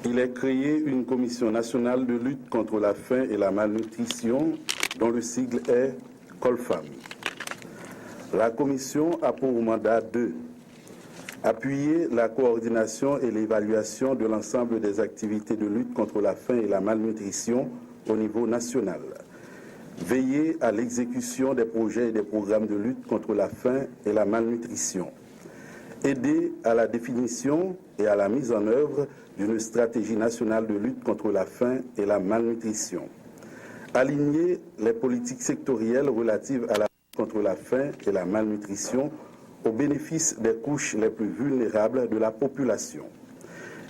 Il est créé une commission nationale de lutte contre la faim et la malnutrition, dont le sigle est COLFAM. La commission a pour mandat de appuyer la coordination et l'évaluation de l'ensemble des activités de lutte contre la faim et la malnutrition au niveau national, veiller à l'exécution des projets et des programmes de lutte contre la faim et la malnutrition, aider à la définition et à la mise en œuvre d'une stratégie nationale de lutte contre la faim et la malnutrition, aligner les politiques sectorielles relatives à la lutte contre la faim et la malnutrition au bénéfice des couches les plus vulnérables de la population,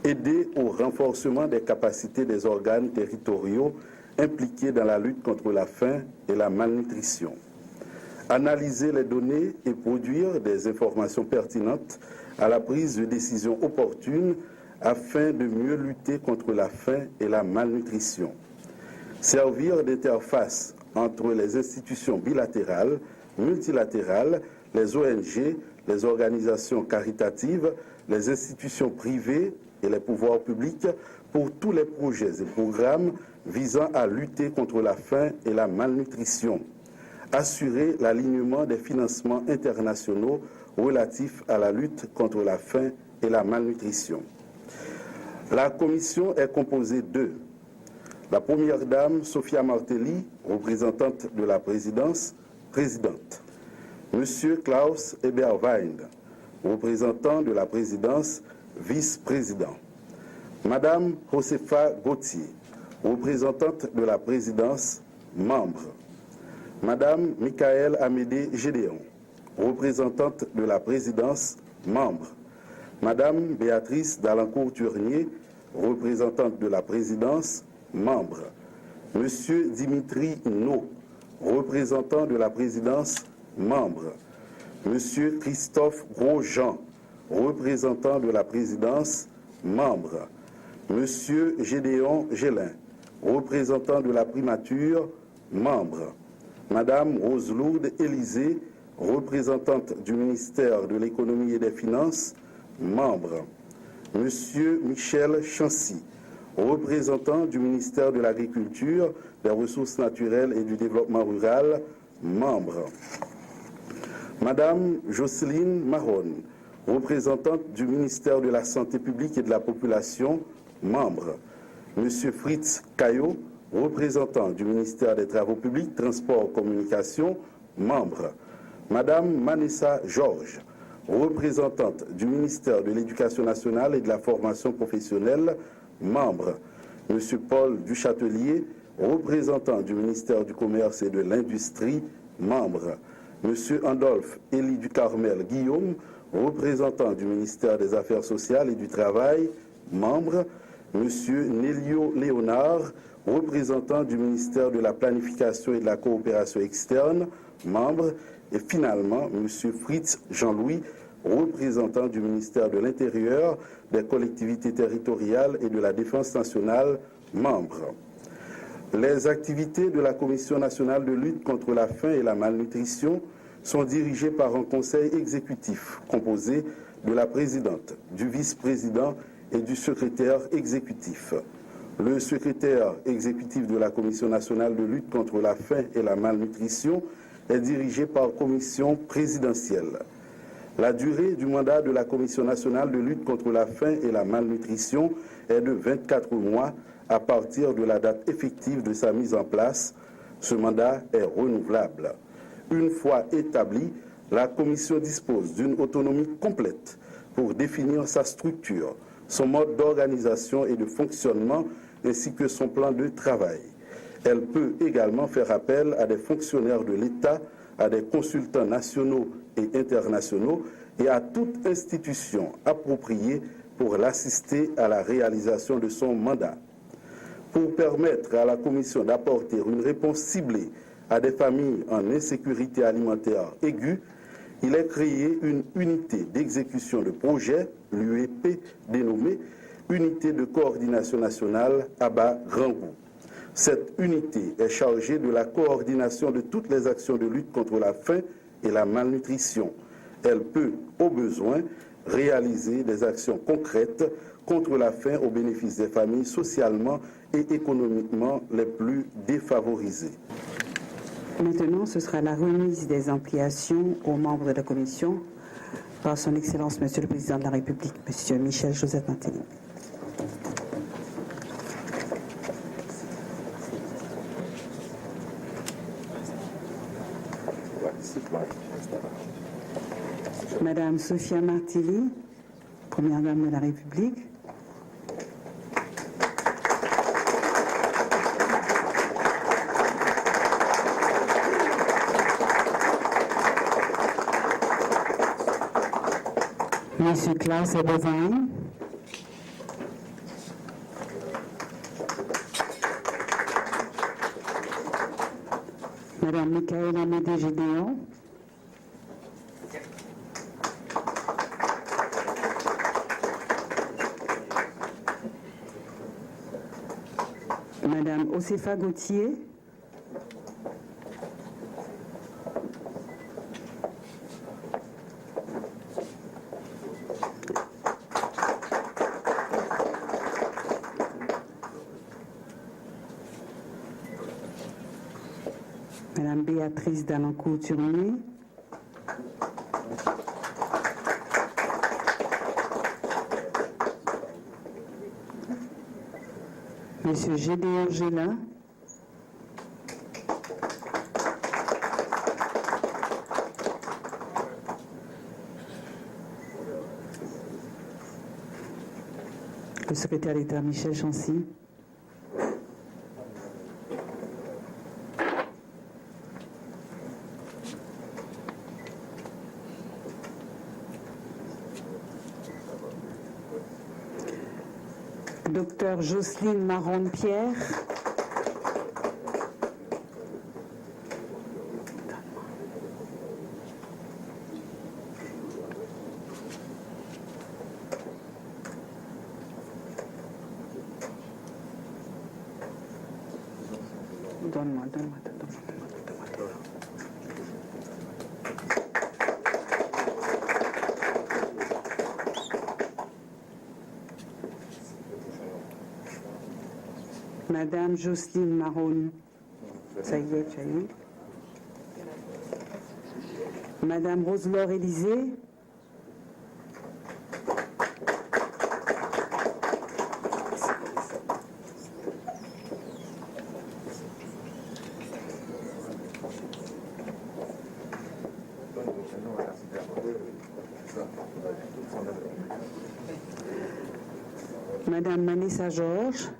aider au renforcement des capacités des organes territoriaux impliqués dans la lutte contre la faim et la malnutrition, analyser les données et produire des informations pertinentes à la prise de décisions opportunes afin de mieux lutter contre la faim et la malnutrition, servir d'interface entre les institutions bilatérales, multilatérales, les ONG, les organisations caritatives, les institutions privées et les pouvoirs publics pour tous les projets et programmes visant à lutter contre la faim et la malnutrition, assurer l'alignement des financements internationaux relatifs à la lutte contre la faim et la malnutrition. La commission est composée de la Première Dame Sophia Martelly, représentante de la présidence, présidente. Monsieur Klaus Eberwein, représentant de la présidence, vice-président. Madame Josefa Gauthier, représentante de la présidence, membre. Madame Michael Amédée Gédéon, représentante de la présidence, membre. Madame Béatrice Dalancourt-Turnier, représentante de la présidence, membre. Monsieur Dimitri No, représentant de la présidence, membre. Monsieur Christophe Grosjean, représentant de la présidence, membre. Monsieur Gédéon Gélin, représentant de la primature, membre. Madame Rose-Lourde Élysée, représentante du ministère de l'Économie et des Finances, membre. Monsieur Michel Chancy, représentant du ministère de l'Agriculture, des Ressources naturelles et du Développement rural, membre. Madame Jocelyne Mahon, représentante du ministère de la Santé publique et de la Population, membre. Monsieur Fritz Caillot, représentant du ministère des Travaux publics, Transport, Communication, membre. Madame Manessa Georges, représentante du ministère de l'Éducation nationale et de la formation professionnelle, membre. Monsieur Paul Duchâtelier, représentant du ministère du Commerce et de l'Industrie, membre. Monsieur Andolphe Élie du Carmel Guillaume, représentant du ministère des Affaires sociales et du Travail, membre. Monsieur Nélio Léonard, représentant du ministère de la Planification et de la Coopération externe, membre. Et finalement, monsieur Fritz Jean-Louis, représentant du ministère de l'Intérieur, des collectivités territoriales et de la Défense nationale, membre. Les activités de la Commission nationale de lutte contre la faim et la malnutrition sont dirigées par un conseil exécutif composé de la présidente, du vice-président et du secrétaire exécutif. Le secrétaire exécutif de la Commission nationale de lutte contre la faim et la malnutrition est dirigé par commission présidentielle. La durée du mandat de la Commission nationale de lutte contre la faim et la malnutrition est de 24 mois à partir de la date effective de sa mise en place. Ce mandat est renouvelable. Une fois établie, la Commission dispose d'une autonomie complète pour définir sa structure, son mode d'organisation et de fonctionnement, ainsi que son plan de travail. Elle peut également faire appel à des fonctionnaires de l'État, à des consultants nationaux et internationaux et à toute institution appropriée pour l'assister à la réalisation de son mandat. Pour permettre à la Commission d'apporter une réponse ciblée à des familles en insécurité alimentaire aiguë, il est créé une unité d'exécution de projet, l'UEP dénommée Unité de coordination nationale Aba-Rangou. Cette unité est chargée de la coordination de toutes les actions de lutte contre la faim et la malnutrition. Elle peut, au besoin, réaliser des actions concrètes contre la faim au bénéfice des familles socialement et économiquement les plus défavorisées. Maintenant, ce sera la remise des ampliations aux membres de la Commission par son Excellence, Monsieur le Président de la République, Monsieur Michel-Joseph Martelly. Madame Sophia Martelly, Première Dame de la République. Monsieur Klaus Eberwein. Madame Michaela Médé-Gédéon. Madame Osefa Gauthier. Madame Béatrice Dalancourt-Turnier. Monsieur Gédéon Gélin. Le secrétaire d'État Michel Chancy. Docteur Jocelyne Marron-Pierre. Donne-moi. Madame Jocelyne Marron. Ça y est, tu as eu. Madame Rose-Laure Élysée. Madame Manessa Georges.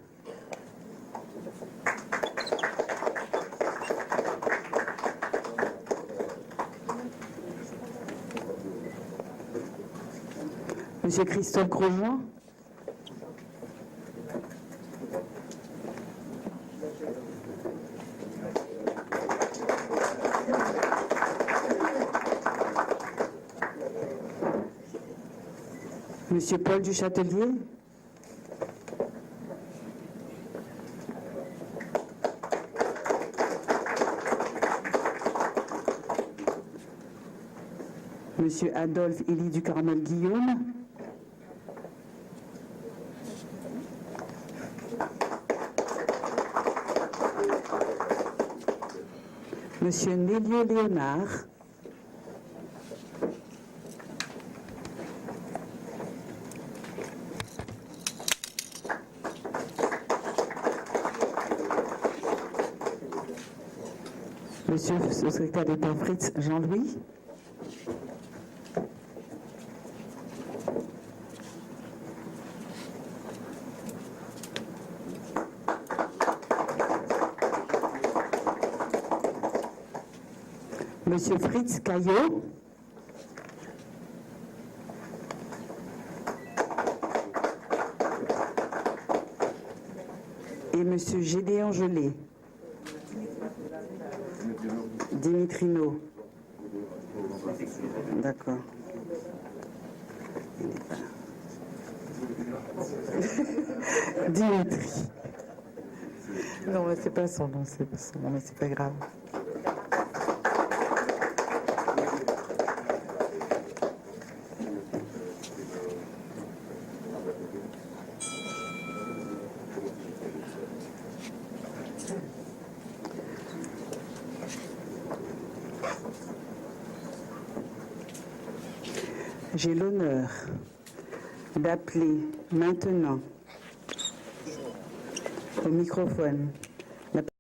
Monsieur Christophe Grosjean. Monsieur Paul Duchâtelier. Monsieur Adolphe Élie du Carmel Guillaume. Monsieur Nélio Léonard. Monsieur le secrétaire d'État Fritz Jean-Louis. Monsieur Fritz Caillot. Et Monsieur Gédéon Gelé. Dimitrino. D'accord. Dimitri. Non, mais c'est pas son nom, mais c'est pas grave. J'ai l'honneur d'appeler maintenant au microphone